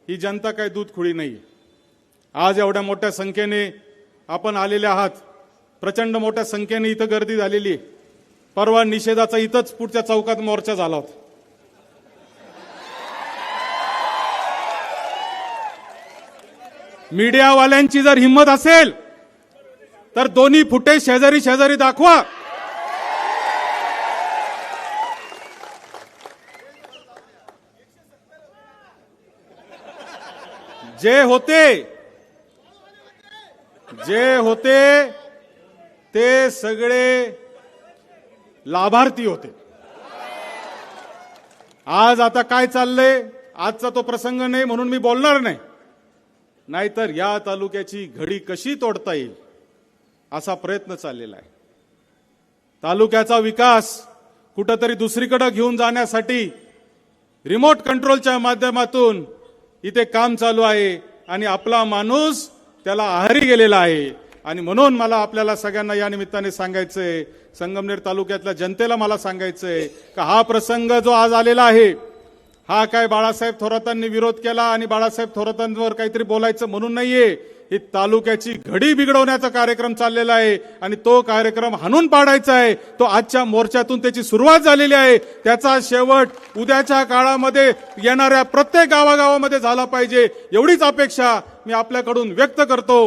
ही जनता काय दूध खुळी नाही. आज एवढ्या मोठ्या संख्येने आपण आलेले आहात. प्रचंड मोठ्या संख्येने इथं गर्दी झालेली आहे. परवा निषेधाचा इथंच पुढच्या चौकात मोर्चा झाला होता. मीडियावाल्यांची जर हिंमत असेल तर दोन्ही फुटेज शेजारी शेजारी दाखवा. जे होते ते सगळे लाभार्थी होते. आज आता काय चाललंय, आजचा तो प्रसंग नाही म्हणून मी बोलणार नाही. नाहीतर या तालुक्याची घडी कशी तोडता येईल असा प्रयत्न चाललेला आहे. तालुक्याचा विकास कुठेतरी दुसरीकडे घेऊन जाण्यासाठी रिमोट कंट्रोलच्या माध्यमातून इथे काम चालू आहे आणि आपला माणूस त्याला आहारी गेलेला आहे. आणि म्हणून मला आपल्याला सगळ्यांना या निमित्ताने सांगायचंय, संगमनेर तालुक्यातल्या जनतेला मला सांगायचंय का हा प्रसंग जो आज आलेला आहे हा काय बाळासाहेब थोरातांनी विरोध केला आणि बाळासाहेब थोरातांवर काहीतरी बोलायचं म्हणून नाहीये. ही तालुक्याची घडी बिघडवण्याचा कार्यक्रम चाललेला आहे आणि तो कार्यक्रम हाणून पाडायचा आहे. तो आजच्या मोर्चातून त्याची सुरुवात झालेली आहे. त्याचा शेवट उद्याच्या काळामध्ये येणाऱ्या प्रत्येक गावागावामध्ये झाला पाहिजे एवढीच अपेक्षा मी आपल्याकडून व्यक्त करतो.